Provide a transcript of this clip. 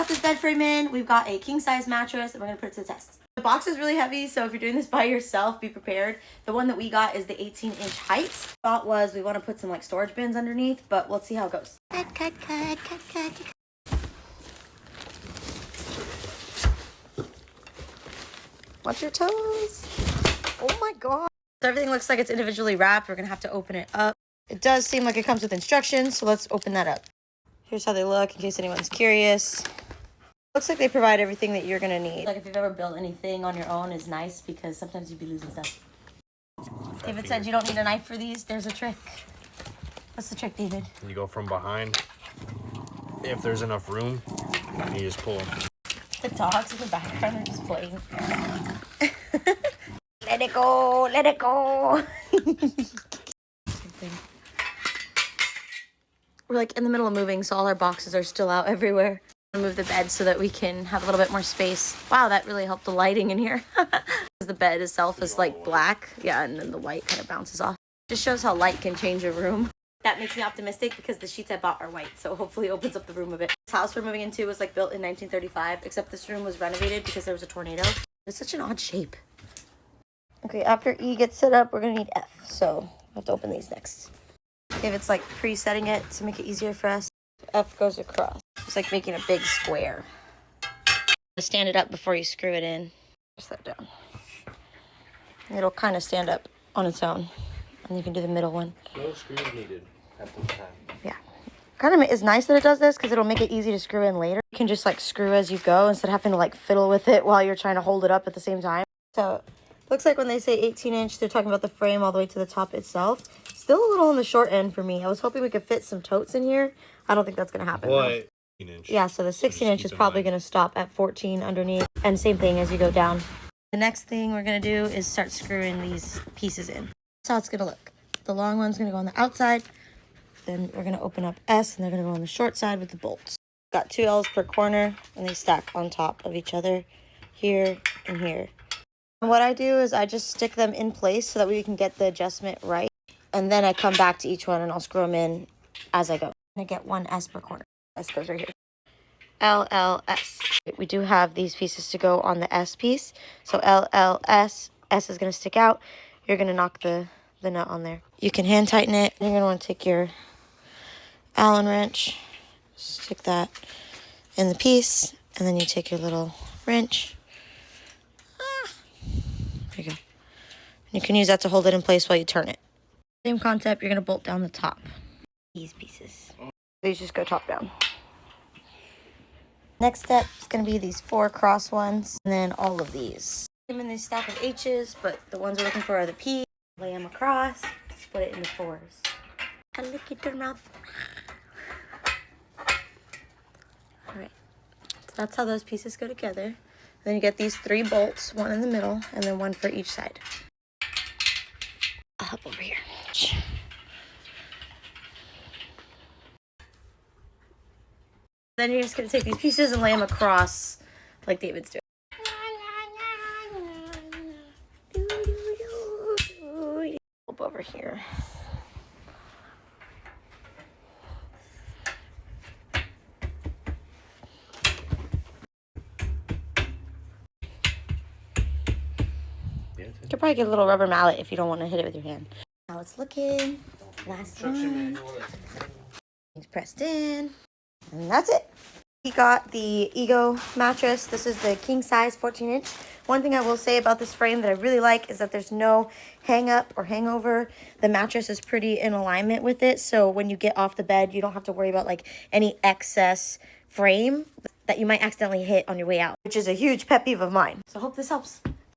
got this bed frame in. We've got a king size mattress and we're gonna put it to the test. The box is really heavy, so if you're doing this by yourself, be prepared. The one that we got is the 18-inch height. Thought was we want to put some like storage bins underneath, but let's see how it goes. Cut. Watch your toes. Oh my god. So everything looks like it's individually wrapped. We're gonna have to open it up. It does seem like it comes with instructions, so let's open that up. Here's how they look in case anyone's curious. Looks like they provide everything that you're gonna need. Like if you've ever built anything on your own is nice because sometimes you'd be losing stuff. David said you don't need a knife for these. There's a trick. What's the trick, David? You go from behind. If there's enough room, you just pull them. The dogs in the background are just playing. Let it go, let it go. We're like in the middle of moving, so all our boxes are still out everywhere. Move the bed so that we can have a little bit more space. Wow, that really helped the lighting in here. The bed itself is like black. Yeah, and then the white kind of bounces off. Just shows how light can change a room. That makes me optimistic because the sheets I bought are white, so hopefully it opens up the room a bit. This house we're moving into was like built in 1935, except this room was renovated because there was a tornado. It's such an odd shape. Okay, after E gets set up, we're gonna need F, so I have to open these next. If it's like pre-setting it to make it easier for us, F goes across. It's like making a big square. Stand it up before you screw it in. Press that down. It'll kind of stand up on its own. And you can do the middle one. No screws needed at this time. Yeah. Kind of is nice that it does this because it'll make it easy to screw in later. You can just like screw as you go instead of having to like fiddle with it while you're trying to hold it up at the same time. So looks like when they say 18-inch, they're talking about the frame all the way to the top itself. Still a little on the short end for me. I was hoping we could fit some totes in here. I don't think that's going to happen. What? 16-inch. Yeah, so the 16-inch is probably going to stop at 14 underneath. And same thing as you go down. The next thing we're going to do is start screwing these pieces in. That's how it's going to look. The long one's going to go on the outside. Then we're going to open up S, and they're going to go on the short side with the bolts. Got 2 L's per corner, and they stack on top of each other here and here. And what I do is I just stick them in place so that we can get the adjustment right. And then I come back to each one, and I'll screw them in as I go. I get 1 S per corner. S goes right here. LLS. We do have these pieces to go on the S piece. So LLS, S is going to stick out. You're going to knock the nut on there. You can hand tighten it. You're going to want to take your Allen wrench, stick that in the piece, and then you take your little wrench. There you go. You can use that to hold it in place while you turn it. Same concept, you're going to bolt down the top. These pieces. These just go top down. Next step is going to be these 4 cross ones, and then all of these. I'm in this stack of H's, but the ones we're looking for are the P. Lay them across, split it into 4s. And look at their mouth. Alright, so that's how those pieces go together. Then you get these 3 bolts, 1 in the middle, and then 1 for each side. I'll help over here. Then you're just going to take these pieces and lay them across like David's doing. Up over here. You could probably get a little rubber mallet if you don't want to hit it with your hand. How it's looking. Last one. It's pressed in. And that's it. We got the Ego mattress. This is the king size 14-inch. One thing I will say about this frame that I really like is that there's no hang up or hangover. The mattress is pretty in alignment with it. So when you get off the bed, you don't have to worry about like any excess frame that you might accidentally hit on your way out, which is a huge pet peeve of mine. So I hope this helps.